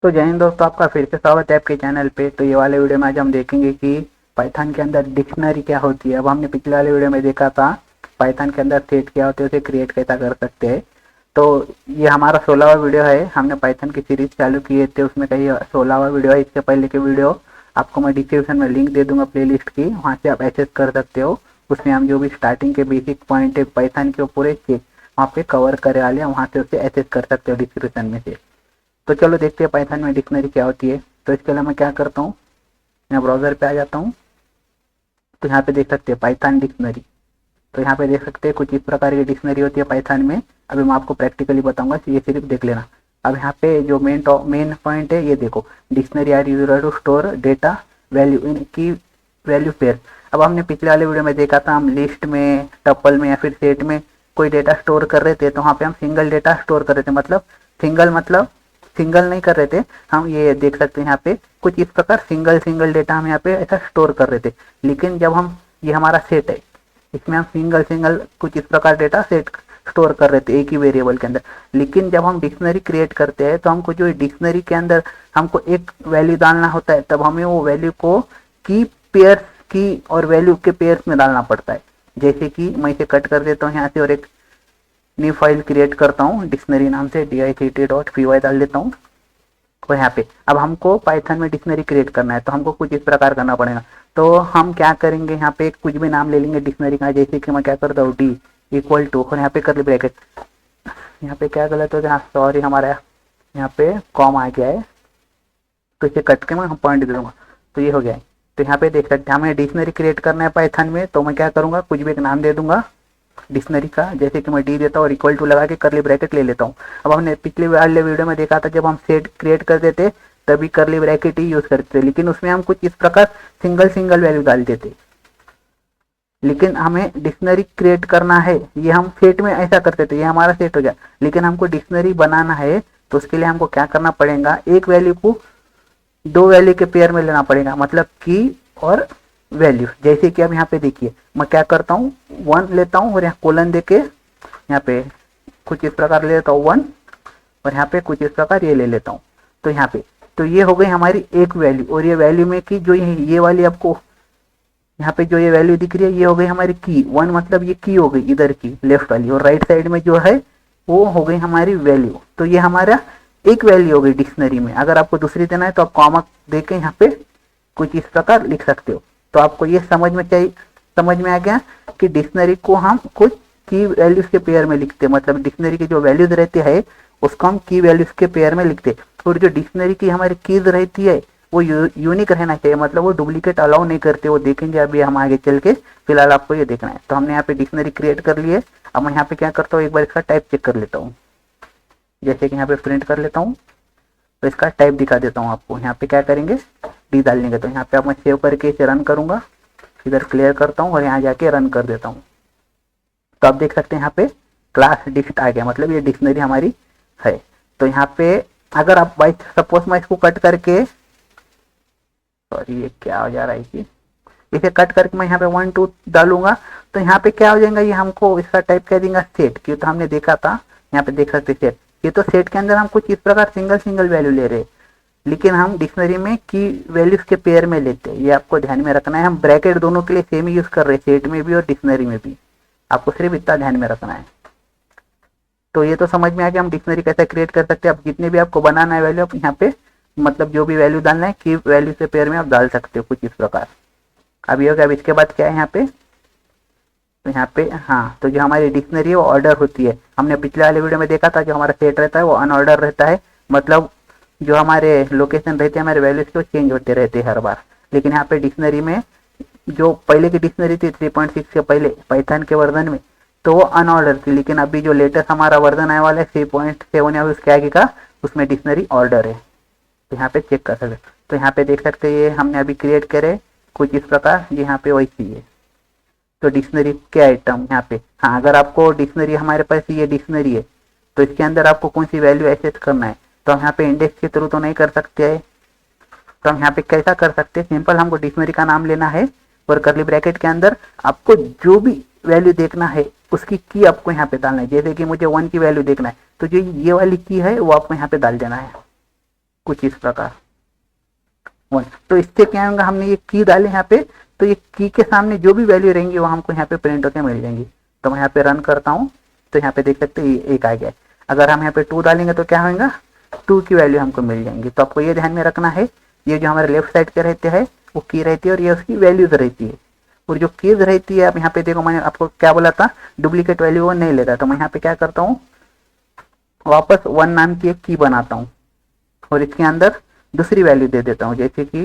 तो जय हिंद दोस्तों, आपका फिर से स्वागत है आपके चैनल पे। तो ये वाले वीडियो में आज हम देखेंगे कि पाइथन के अंदर डिक्शनरी क्या होती है। अब हमने पिछले वाले वीडियो में देखा था पाइथन के अंदर सेट क्या होते हैं, उसे क्रिएट कैसा कर सकते हैं। तो ये हमारा 16वां वीडियो है। हमने पाइथन की सीरीज चालू किए थे, उसमें कहीं 16वां वीडियो है। इससे पहले के वीडियो आपको मैं डिस्क्रिप्शन में लिंक दे दूंगा प्ले लिस्ट की, वहाँ से आप एक्सेस कर सकते हो। उसमें हम जो भी स्टार्टिंग के बेसिक पॉइंट है पाइथन के पूरे वहाँ पे कवर करे वाले हैं, वहाँ से उसे एक्सेस कर सकते हो डिस्क्रिप्शन में से। तो चलो देखते हैं पाइथन में डिक्शनरी क्या होती है। तो इसके लिए मैं क्या करता हूँ, मैं ब्राउजर पे आ जाता हूँ। तो यहाँ पे देख सकते हैं पाइथन डिक्शनरी। तो यहाँ पे देख सकते हैं कुछ इस प्रकार की डिक्शनरी होती है पाइथन में। अभी मैं आपको प्रैक्टिकली बताऊंगा, ये सिर्फ देख लेना। अब यहाँ पे जो मेन पॉइंट है ये देखो, dictionary are used to store data value in key value pair. अब हमने पिछले वाले वीडियो में देखा था, हम लिस्ट में, टपल में या फिर सेट में कोई डेटा स्टोर कर रहे थे, तो वहाँ पे हम सिंगल डेटा स्टोर कर रहे थे। मतलब सिंगल नहीं कर रहे थे हम। ये देख सकते हैं यहाँ पे कुछ इस प्रकार सिंगल डेटा हम यहाँ पे ऐसा स्टोर कर रहे थे। लेकिन जब हम, ये हमारा सेट है, इसमें हम सिंगल कुछ इस प्रकार डेटा सेट स्टोर कर रहे थे एक ही वेरिएबल के अंदर। लेकिन जब हम डिक्शनरी क्रिएट करते हैं तो हमको जो डिक्शनरी के अंदर हमको एक वैल्यू डालना होता है, तब हमें वो वैल्यू को की पेयर्स की और वैल्यू के पेयर्स में डालना पड़ता है। जैसे कि मैं इसे कट कर देता हूँ यहाँ से और एक न्यू फाइल क्रिएट करता हूँ डिक्शनरी नाम से, dict.py डाल देता हूँ। और यहाँ पे अब हमको पाइथन में डिक्शनरी क्रिएट करना है, तो हमको कुछ इस प्रकार करना पड़ेगा। तो हम क्या करेंगे, यहाँ पे कुछ भी नाम ले लेंगे डिक्शनरी का। जैसे कि मैं क्या करता हूँ, डी इक्वल टू, और यहाँ पे कर ली ब्रैकेट। यहाँ पे क्या गलत हो गया, सॉरी, हमारा यहाँ पे कॉम आ गया है, तो इसे कट के मैं पॉइंट दे दूंगा, तो ये हो गया है। तो यहाँ पे देख सकते हैं हमें डिक्शनरी क्रिएट करना है पाइथन में। तो मैं क्या करूंगा, कुछ भी एक नाम दे दूंगा डिक्शनरी का। जैसे कि मैं डी देता हूँ और इक्वल टू लगा के करली ब्रैकेट ले लेता हूँ। अब हमने पिछले वाले वीडियो में देखा था, जब हम सेट क्रिएट कर देते तभी करली ब्रैकेट ही यूज करते थे, लेकिन उसमें हम कुछ इस प्रकार सिंगल वैल्यू डाल देते। लेकिन हमें डिक्शनरी क्रिएट करना है, ये हम सेट में ऐसा करते थे, ये हमारा सेट हो गया। लेकिन हमको डिक्शनरी बनाना है, तो उसके लिए हमको क्या करना पड़ेगा, एक वैल्यू को दो वैल्यू के पेयर में लेना पड़ेगा, मतलब की और वैल्यू। जैसे कि अब यहाँ पे देखिए, मैं क्या करता हूँ, 1 लेता हूँ और यहाँ कोलन देके यहाँ पे कुछ इस प्रकार ले लेता हूँ 1, और यहाँ पे कुछ इस प्रकार ये ले लेता हूँ। तो यहाँ पे, तो ये हो गई हमारी एक वैल्यू। और ये वैल्यू में की जो ये वाली आपको यहाँ पे जो ये वैल्यू दिख रही है, ये हो गई हमारी की 1, मतलब ये की हो गई इधर की लेफ्ट वाली, और राइट साइड में जो है वो हो गई हमारी वैल्यू। तो ये हमारा एक वैल्यू हो गई डिक्शनरी में। अगर आपको दूसरी देना है तो आप कॉमा देके यहाँ पे कुछ इस प्रकार लिख सकते हो। तो आपको ये समझ में आ गया कि डिक्शनरी को हम कुछ की वैल्यूज के पेयर में लिखते हैं, मतलब डिक्शनरी की जो वैल्यूज रहती है उसको हम की वैल्यूज के पेयर में लिखते हैं। और जो डिक्शनरी की हमारी कीज रहती है वो यूनिक रहना चाहिए, मतलब वो डुप्लीकेट अलाउ नहीं करते, वो देखेंगे अभी हम आगे चल के। फिलहाल आपको ये देखना है। तो हमने यहाँ पे डिक्शनरी क्रिएट कर ली है। अब मैं यहाँ पे क्या करता हूँ, एक बार इसका टाइप चेक कर लेता हूँ। जैसे कि यहाँ पे प्रिंट कर लेता हूँ, तो इसका टाइप दिखा देता हूँ आपको। यहाँ पे क्या करेंगे, डी डाल लेंगे। तो यहाँ पे आप मैं सेव करके इसे रन करूंगा, इधर क्लियर करता हूँ और यहाँ जाके रन कर देता हूँ। तो आप देख सकते हैं यहाँ पे क्लास डिक्ट आ गया, मतलब ये डिक्शनरी हमारी है। तो यहाँ पे अगर आप बाई सपोज मैं इसको कट करके, सॉरी ये क्या हो जा रहा है कि इसे कट करके मैं यहाँ पे 1 2 डालूंगा, तो यहाँ पे क्या हो जाएगा, ये हमको इसका टाइप कह देंगे सेट, क्यों तो हमने देखा था यहाँ पे देख सकते सेट। ये तो सेट के अंदर हम कुछ इस प्रकार सिंगल वैल्यू ले रहे हैं, लेकिन हम डिक्शनरी में की वैल्यूज के पेयर में लेते हैं। ये आपको ध्यान में रखना है। हम ब्रैकेट दोनों के लिए सेम ही यूज कर रहे हैं, सेट में भी और डिक्शनरी में भी। आपको सिर्फ इतना ध्यान में रखना है। तो ये तो समझ में आ गया हम डिक्शनरी कैसे क्रिएट कर सकते हैं। आप जितने भी आपको बनाना है वैल्यू, आप यहाँ पे मतलब जो भी वैल्यू डालना है की वैल्यू से पेयर में आप डाल सकते हो कुछ इस प्रकार। अब ये हो गया। अब इसके बाद क्या है यहाँ पे, तो यहाँ पे हाँ, तो जो हमारी डिक्शनरी है वो ऑर्डर होती है। हमने पिछले वाले वीडियो में देखा था, जो हमारा सेट रहता है वो अनऑर्डर रहता है, मतलब जो हमारे लोकेशन रहते हैं, हमारे वैल्यूज के चेंज होते रहते हैं हर बार। लेकिन यहाँ पे डिक्शनरी में जो पहले की डिक्शनरी थी 3.6 से पहले पाइथन के वर्जन में, तो वो अनऑर्डर थी। लेकिन अभी जो लेटेस्ट हमारा वर्जन आने वाला है 3.7 या उसके आगे का, उसमें डिक्शनरी ऑर्डर है। तो यहाँ पे चेक कर सकते। तो यहाँ पे देख सकते हैं ये हमने अभी क्रिएट करे कुछ इस प्रकार, यहाँ पे वैसी है। तो डिक्शनरी के आइटम यहाँ पे, हाँ, अगर आपको डिक्शनरी, हमारे पास ये डिक्शनरी है, तो इसके अंदर आपको कौन सी वैल्यू एक्सेस करना है, तो हम यहाँ पे इंडेक्स के थ्रू तो नहीं कर सकते हैं। तो हम यहाँ पे कैसा कर सकते हैं, सिंपल हमको डिक्शनरी का नाम लेना है और करली ब्रैकेट के अंदर आपको जो भी वैल्यू देखना है उसकी की आपको यहाँ पे डालना है। जैसे कि मुझे 1 की वैल्यू देखना है, तो जो ये वाली की है वो आपको यहाँ पे डाल देना है। कुछ इस प्रकार 1। तो इससे क्या होगा, हमने ये की डाले यहाँ पे, तो ये की के सामने जो भी वैल्यू रहेंगी वो हमको यहाँ पे प्रिंट होकर मिल जाएंगी। तो मैं यहाँ पे रन करता हूँ, तो यहाँ पे देख सकते हैं एक आ गया। अगर हम यहाँ पे 2 डालेंगे तो क्या होगा, 2 की वैल्यू हमको मिल जाएंगी। तो आपको ये ध्यान में रखना है, ये जो हमारे लेफ्ट साइड के रहते हैं वो की रहती है और ये उसकी वैल्यूज रहती है। और जो कीज रहती है, आप यहाँ पे देखो मैंने आपको क्या बोला था, डुप्लीकेट वैल्यू वो नहीं लेता। तो मैं यहाँ पे क्या करता हूँ, वापस 1 नाम की एक की बनाता हूँ और इसके अंदर दूसरी वैल्यू दे देता हूँ, जैसे कि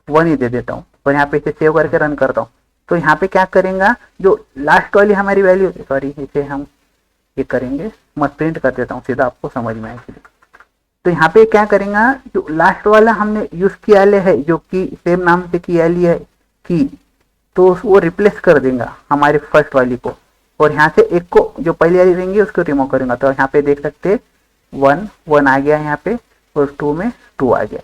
1 ही दे देता हूँ और यहाँ पे इसे सेव करके रन करता हूँ। तो यहाँ पे क्या करेंगे, जो लास्ट वाली हमारी वैल्यू, सॉरी इसे हम ये करेंगे, मैं प्रिंट कर देता हूँ सीधा, आपको समझ में आएगी। तो यहाँ पे क्या करेंगे, जो लास्ट वाला हमने यूज किया है, जो कि सेम नाम से किया लिया है की, तो वो रिप्लेस कर देगा हमारे फर्स्ट वाली को, और यहाँ से एक को जो पहली वाली रहेंगी उसको रिमूव करेंगे। तो यहाँ पे देख सकते हैं 1 आ गया यहाँ पे और 2 में 2 आ गया।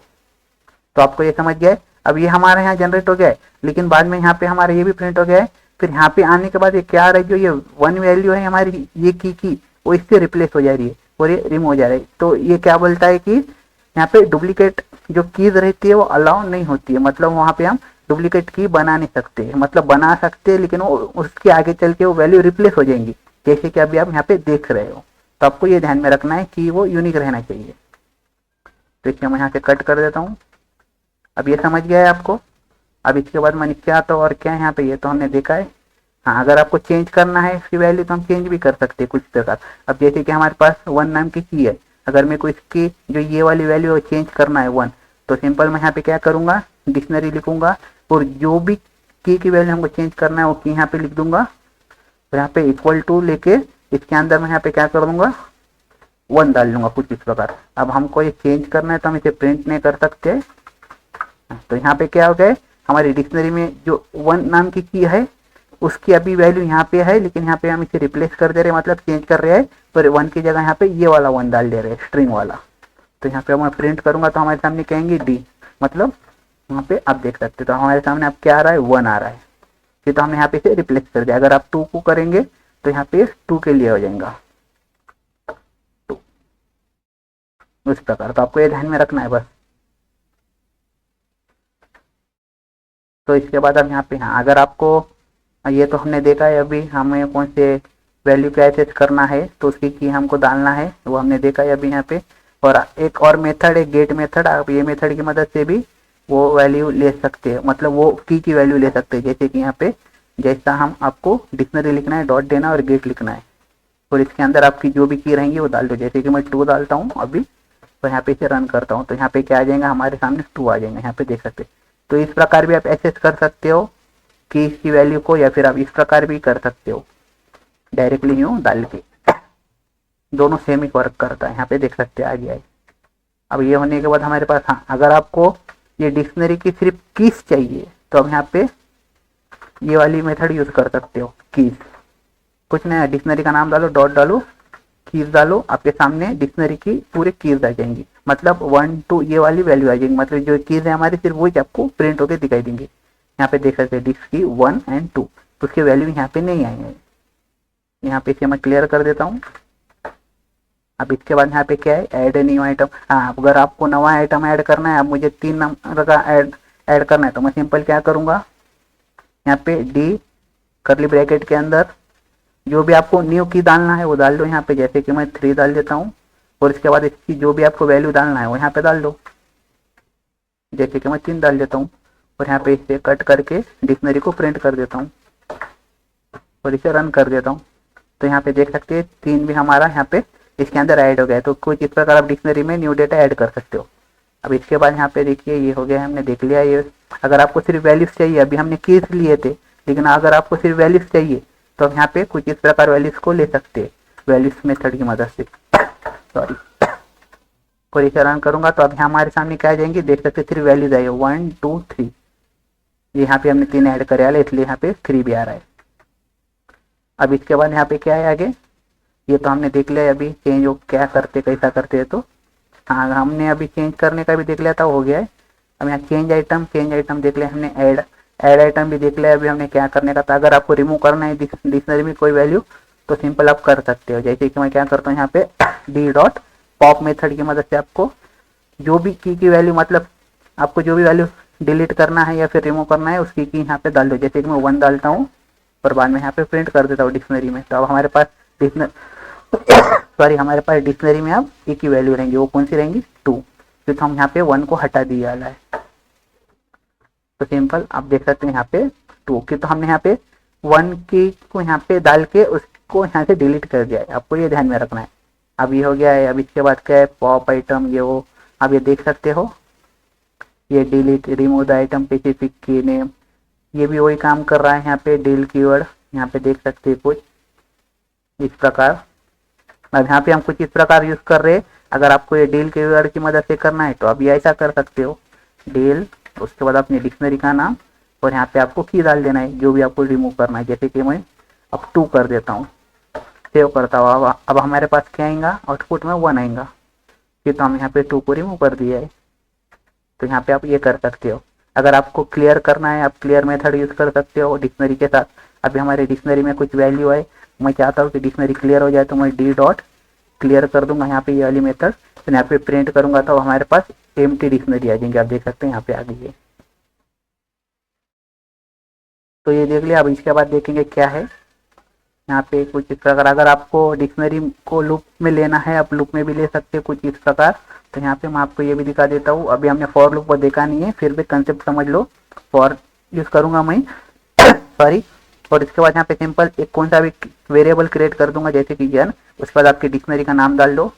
तो आपको ये समझ गया है। अब ये हमारे यहाँ जनरेट हो गया है, लेकिन बाद में यहाँ पे हमारा ये भी प्रिंट हो गया है। फिर यहाँ पे आने के बाद ये क्या आ रहा है, जो ये 1 वैल्यू है हमारी ये की वो इससे रिप्लेस हो जा रही है और ये रिमूव हो जा रही है। तो ये क्या बोलता है कि यहाँ पे डुप्लीकेट जो कीज रहती है वो अलाउ नहीं होती है, मतलब वहाँ पे हम डुप्लीकेट की बना नहीं सकते, मतलब बना सकते हैं लेकिन वो उसके आगे चल के वो वैल्यू रिप्लेस हो जाएंगी, जैसे कि अभी आप यहाँ पे देख रहे हो। तो आपको ये ध्यान में रखना है कि वो यूनिक रहना चाहिए। तो इसलिए मैं यहाँ से कट कर देता हूँ। अब ये समझ गया है आपको। अब इसके बाद मैं क्या आता हूँ और क्या यहाँ पे, ये तो हमने देखा है। हाँ, अगर आपको चेंज करना है इसकी वैल्यू तो हम चेंज भी कर सकते हैं कुछ प्रकार। अब जैसे कि हमारे पास 1 नाम की है, अगर मेरे को इसकी जो ये वाली वैल्यू है चेंज करना है 1, तो सिंपल मैं यहाँ पे क्या करूंगा, डिक्शनरी लिखूंगा और जो भी की वैल्यू हमको चेंज करना है वो की यहाँ पे लिख दूंगा और यहाँ पे इक्वल टू लेके इसके अंदर मैं यहाँ पे क्या कर दूंगा, 1 डाल लूंगा कुछ इस प्रकार। अब हमको ये चेंज करना है तो हम इसे प्रिंट नहीं कर सकते। तो यहाँ पे क्या हो गया, हमारी डिक्शनरी में जो 1 नाम की है उसकी अभी वैल्यू यहाँ पे है, लेकिन यहाँ पे हम इसे रिप्लेस कर दे रहे हैं, मतलब चेंज कर रहे हैं। तो 1 की जगह यहाँ पे ये वाला 1 डाल दे रहे हैं, स्ट्रिंग वाला। तो यहाँ पे मैं प्रिंट करूंगा तो हमारे सामने कहेंगे डी, मतलब वहाँ पे आप देख सकते हो। तो हमारे सामने अब क्या आ रहा है, 1 आ रहा है। ये तो हमने यहाँ पे इसे रिप्लेस कर दिया। अगर आप 2 को करेंगे तो यहाँ पे 2 के लिए हो जाएगा 2, उस प्रकार। तो आपको ये ध्यान में रखना है बस। तो इसके बाद अब यहाँ पे, हाँ, अगर आपको ये तो हमने देखा है, अभी हमें कौन से वैल्यू का एक्सेस करना है तो उसकी की हमको डालना है, वो हमने देखा है अभी यहाँ पे। और एक और मेथड है गेट मेथड, आप ये मेथड की मदद से भी वो वैल्यू ले सकते हैं, मतलब वो की वैल्यू ले सकते हैं। जैसे कि यहाँ पे जैसा हम आपको डिक्शनरी लिखना है, डॉट देना और गेट लिखना है और इसके अंदर आपकी जो भी की रहेंगी वो डाल दो। जैसे कि मैं 2 डालता हूँ अभी, तो यहाँ पे इसे रन करता हूँ तो यहाँ पे क्या आ जाएगा, हमारे सामने 2 आ जाएंगे, यहाँ पे देख सकते हैं। तो इस प्रकार भी आप एक्सेस कर सकते हो की की वैल्यू को, या फिर आप इस प्रकार भी कर सकते हो डायरेक्टली यूं डाल के, दोनों सेम ही वर्क करता है। यहाँ पे देख सकते हैं आ गया है। अब ये होने के बाद हमारे पास, हाँ, अगर आपको ये डिक्शनरी की सिर्फ कीज चाहिए तो अब यहाँ पे ये वाली मेथड यूज कर सकते हो, कीज। कुछ नहीं, डिक्शनरी का नाम डालो, डॉट डालो, कीज डालो, आपके सामने डिक्शनरी की पूरे कीज आ जाएंगी, मतलब 1 2 ये वाली वैल्यू आ जाएंगी, मतलब जो कीज है हमारी सिर्फ वही आपको प्रिंट होकर दिखाई देंगे। यहाँ पे देख सकते हैं डिक्स की 1 और 2, तो उसकी वैल्यू यहाँ पे नहीं आएंगे। यहाँ पे इसे मैं क्लियर कर देता हूँ। अब इसके बाद यहाँ पे क्या है, ऐड न्यू आइटम। हाँ, अगर आपको नवा आइटम ऐड करना है, अब मुझे 3 नंबर का ऐड करना है, तो मैं सिंपल क्या करूँगा, यहाँ पे डी करली ब्रैकेट के अंदर जो भी आपको न्यू की डालना है वो डाल दो यहाँ पे। जैसे कि मैं 3 डाल देता हूँ और इसके बाद इसकी जो भी आपको वैल्यू डालना है वो यहाँ पे डाल दो। जैसे कि मैं 3 डाल देता हूँ और यहाँ पे इसे कट करके डिक्शनरी को प्रिंट कर देता हूँ और इसे रन कर देता हूँ। तो यहाँ पे देख सकते हैं 3 भी हमारा यहाँ पे इसके अंदर ऐड हो गया है। तो कुछ इस प्रकार आप डिक्शनरी में न्यू डेटा ऐड कर सकते हो। अब इसके बाद यहाँ पे देखिए ये हो गया, हमने देख लिया ये। अगर आपको सिर्फ वैल्यूज चाहिए, अभी हमने कीज लिए थे, लेकिन अगर आपको सिर्फ वैल्यूज चाहिए तो आप यहाँ पे कुछ इस प्रकार वैल्यूज को ले सकते हैं वैल्यूज मेथड की मदद से। सॉरी, और इसे रन करूंगा तो अब हमारे सामने क्या आ जाएंगे, देख सकते 3 वैल्यूज आएंगे, 1 2 3। यहाँ पे हमने 3 ऐड करे, इसलिए यहाँ पे 3 भी आ रहा है। अब इसके बाद यहाँ पे क्या है आगे, ये तो हमने देख लिया अभी चेंज क्या करते कैसा करते हैं। तो हाँ, हमने अभी चेंज करने का भी देख लिया था, हो गया है। अब यहाँ चेंज आइटम देख लिया हमने, ऐड आइटम भी देख लिया अभी हमने क्या करने का था। अगर आपको रिमूव करना है डिक्शनरी में कोई वैल्यू तो सिंपल आप कर सकते हो। जैसे कि मैं क्या करता हूँ, यहाँ पे डी डॉट पॉप मेथड की मदद से आपको जो भी की वैल्यू, मतलब आपको जो भी वैल्यू डिलीट करना है या फिर रिमूव करना है उसकी की यहाँ पे डाल दो। जैसे कि मैं 1 डालता हूँ और बाद में यहाँ पे प्रिंट कर देता हूँ डिक्शनरी में, तो अब हमारे पास हमारे पास डिक्शनरी में अब एक ही वैल्यू रहेंगी, वो कौन सी रहेंगी, 2, क्योंकि हम यहाँ पे 1 को हटा दिया वाला है। तो सिंपल आप देख सकते हैं यहाँ पे 2 की, तो हमने यहाँ पे 1 की को यहाँ पे डाल के उसको यहाँ से डिलीट कर दिया है, आपको ये ध्यान में रखना है। अब ये हो गया है। अब इसके बाद क्या है, पॉप आइटम, ये वो आप ये देख सकते हो, ये delete remove the item specific की नेम, ये भी वही काम कर रहा है। यहाँ पे डिल कीवर्ड यहाँ पे देख सकते हैं कुछ इस प्रकार। अब यहाँ पे हम कुछ इस प्रकार यूज कर रहे हैं। अगर आपको ये डील कीवर्ड की मदद से करना है तो आप ये ऐसा कर सकते हो, डील, उसके बाद अपनी डिक्शनरी का नाम और यहाँ पे आपको की डाल देना है जो भी आपको रिमूव करना है। जैसे कि मैं अब 2 कर देता हूँ, सेव करता हूँ। अब हमारे पास क्या आएगा, आउटपुट में 1 आएगा, कि तो हम यहाँ पे 2 को रिमूव कर दिया है। तो यहाँ पे आप ये कर सकते हो। अगर आपको क्लियर करना है, आप क्लियर मेथड यूज कर सकते हो डिक्शनरी के साथ। अभी हमारे डिक्शनरी में कुछ वैल्यू है, मैं चाहता हूँ कि डिक्शनरी क्लियर हो जाए, तो मैं डी डॉट क्लियर कर दूंगा यहाँ पे ये वाली मेथड, फिर यहाँ पे प्रिंट करूंगा तो हमारे पास एम्प्टी डिक्शनरी आ जाएंगे। आप देख सकते हैं यहाँ पे आ गई है। तो ये देख लिया। अब इसके बाद देखेंगे क्या है यहाँ पे कुछ इस प्रकार। अगर आपको डिक्शनरी को लूप में लेना है, आप लूप में भी ले सकते हैं कुछ इस प्रकार। तो यहाँ पे मैं आपको ये भी दिखा देता हूँ। अभी हमने फॉर लूप को देखा नहीं है, फिर भी कंसेप्ट समझ लो। फॉर यूज करूंगा मैं सॉरी, और इसके बाद यहाँ पे सिंपल एक कौन सा भी वेरिएबल क्रिएट कर दूंगा, जैसे कि जन। उसके बाद आपकी डिक्शनरी का नाम डाल दो,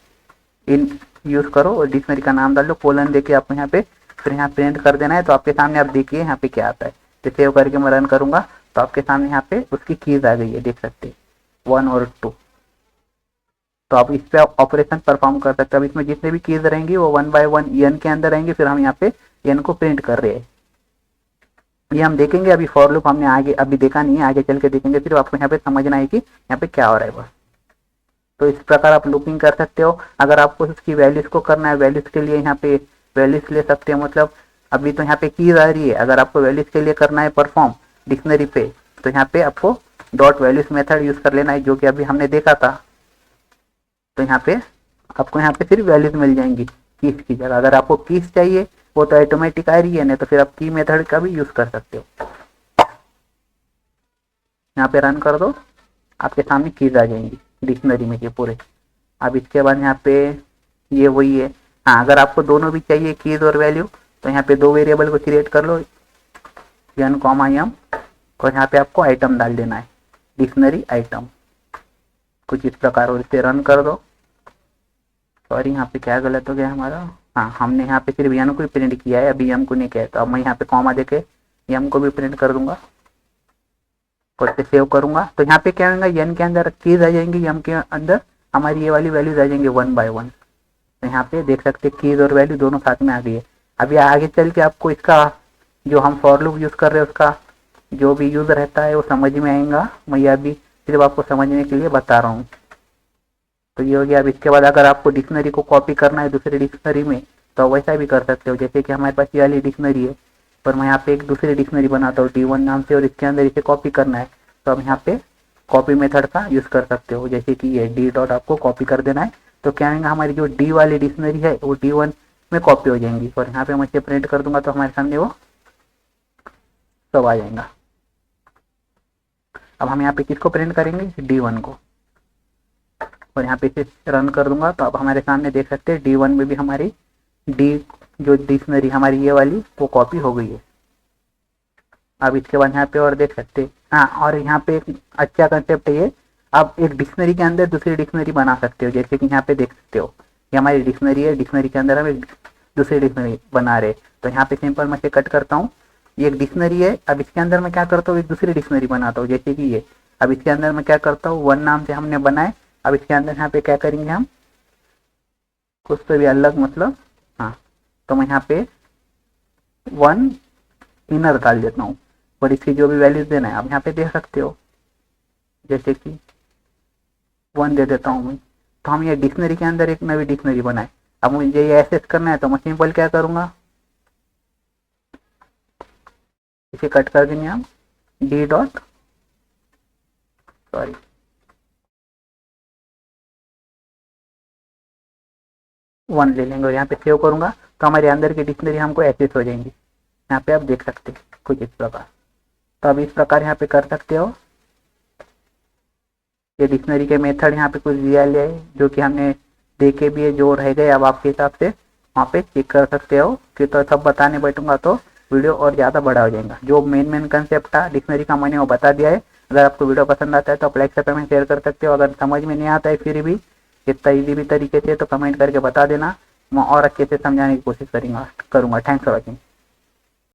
इन यूज करो और डिक्शनरी का नाम डाल दो, कोलन देके आपको यहाँ पे फिर यहाँ प्रिंट कर देना है। तो आपके सामने आप देखिए यहाँ पे क्या आता है। तो सेव करके मैं रन करूंगा तो आपके सामने यहाँ पे उसकी कीज आ गई है, देख सकते हैं 1 और 2। तो आप इस पे ऑपरेशन परफॉर्म कर सकते हैं। अब इसमें जितने भी कीज रहेंगी वो 1 बाय 1 एन के अंदर रहेंगे। फिर हम यहाँ पे एन को प्रिंट कर रहे हैं, ये हम देखेंगे। अभी फॉर लूप हमने आगे अभी देखा नहीं है, आगे चल के देखेंगे। फिर आपको यहाँ पे समझना है कि यहाँ पे क्या हो रहा है बस। तो इस प्रकार आप लूपिंग कर सकते हो। अगर आपको उसकी वैल्यूज को करना है, वैल्यूज के लिए यहाँ पे वैल्यूज ले सकते हैं। मतलब अभी तो यहाँ पे कीज आ रही है, अगर आपको वैल्यूज के लिए करना है परफॉर्म डिक्शनरी पे, तो यहाँ पे आपको डॉट वैल्यूज मेथड यूज कर लेना है, जो कि अभी हमने देखा था। तो यहाँ पे आपको यहाँ पे सिर्फ वैल्यूज मिल जाएंगी कीज की जगह। अगर आपको कीज चाहिए वो तो ऑटोमेटिक आ रही है, नहीं तो फिर आप की मेथड का भी यूज कर सकते हो। यहाँ पे रन कर दो, आपके सामने कीज आ जाएंगी डिक्शनरी में के पूरे। अब इसके बाद यहाँ पे ये वही है। हाँ, अगर आपको दोनों भी चाहिए कीज और वैल्यू, तो यहाँ पे 2 वेरिएबल को क्रिएट कर लो, एन कॉमा एम, और यहाँ पे आपको आइटम डाल देना है, डिक्शनरी आइटम, कुछ इस प्रकार। और इसे रन कर दो। सॉरी, यहाँ पे क्या गलत हो गया हमारा। हाँ, हमने यहाँ पे सिर्फ एन को ही प्रिंट किया है, अभी एम को नहीं किया है। तो अब मैं यहाँ पे कॉमा देके एम को भी प्रिंट कर दूंगा और इसे सेव करूंगा। तो यहाँ पे क्या होगा, एन के अंदर कीज आ जाएंगी, एम के अंदर हमारी ये वाली वैल्यूज आ जाएंगी 1 बाय 1। तो यहाँ पे देख सकते हैं कीज और वैल्यू दोनों साथ में आ गई है। अभी आगे चल के आपको इसका जो हम फॉर लूप यूज कर रहे हैं उसका जो भी यूज रहता है वो समझ में आएगा। मैं यह भी सिर्फ आपको समझने के लिए बता रहा हूँ। तो ये हो गया। अब इसके बाद अगर आपको डिक्शनरी को कॉपी करना है दूसरी डिक्शनरी में, तो वैसा भी कर सकते हो। जैसे कि हमारे पास ये वाली डिक्शनरी है, पर मैं यहाँ पे एक दूसरी डिक्शनरी बनाता हूँ D1 नाम से, और इसके अंदर इसे कॉपी करना है, तो हम यहाँ पे कॉपी मेथड का यूज कर सकते हो। जैसे कि ये डी डॉट आपको कॉपी कर देना है, तो क्या होगा, हमारी जो डी वाली डिक्शनरी है वो D1 में कॉपी हो जाएंगी। और यहाँ पे मैं इसे प्रिंट कर दूंगा तो हमारे सामने वो सब आ जाएगा। अब हम यहाँ पे किसको प्रिंट करेंगे, D1 को, और यहाँ पे इसे रन कर दूंगा तो अब हमारे सामने देख सकते हैं D1 में भी हमारी डी जो डिक्शनरी हमारी ये वाली वो कॉपी हो गई है। अब इसके बाद यहाँ पे और देख सकते हैं। हाँ, और यहाँ पे एक अच्छा कंसेप्ट है ये, आप एक डिक्शनरी के अंदर दूसरी डिक्शनरी बना सकते हो। जैसे कि यहाँ पे देख सकते हो ये हमारी डिक्शनरी है, डिक्शनरी के अंदर हम एक दूसरी डिक्शनरी बना रहे। तो यहाँ पे सिंपल मैं इसे कट करता हूँ, ये एक डिक्शनरी है। अब इसके अंदर मैं क्या करता हूँ, एक दूसरी डिक्शनरी बनाता हूँ, जैसे कि ये। अब इसके अंदर मैं क्या करता हूँ, 1 नाम से हमने बनाए। अब इसके अंदर यहाँ पे क्या करेंगे हम, कुछ तो भी अलग, मतलब हाँ, तो मैं यहाँ पे 1 इनर डाल देता हूँ और इसकी जो भी वैल्यूज देना है आप यहाँ पे दे सकते हो। जैसे कि 1 दे देता हूँ मैं। तो हम ये डिक्शनरी के अंदर एक नई डिक्शनरी बनाए। अब मुझे ये एक्सेस करना है तो मैं सिंपल क्या करूँगा, इसे कट कर देंगे हम, डी डॉट सॉरी 1 ले लेंगे और यहाँ पे सेव करूंगा तो हमारे अंदर की डिक्शनरी हमको एक्सेस हो जाएंगी। यहाँ पे आप देख सकते हैं कुछ इस प्रकार। तो अब इस प्रकार यहाँ पे कर सकते हो। ये डिक्शनरी के मेथड यहाँ पे कुछ दिया है जो कि हमने देखे भी है, जो रह गए अब आपके हिसाब से वहाँ पे चेक कर सकते हो कि तो सब बताने बैठूंगा तो वीडियो और ज़्यादा बड़ा हो जाएगा। जो मेन कंसेप्ट था डिक्शनरी का मैंने वो बता दिया है। अगर आपको वीडियो पसंद आता है तो आप लाइक से पेमेंट शेयर कर सकते हो। अगर समझ में नहीं आता है फिर भी इतना ईजी भी तरीके से तो कमेंट करके बता देना, मैं और अच्छे से समझाने की कोशिश करूँगा। Thanks for watching.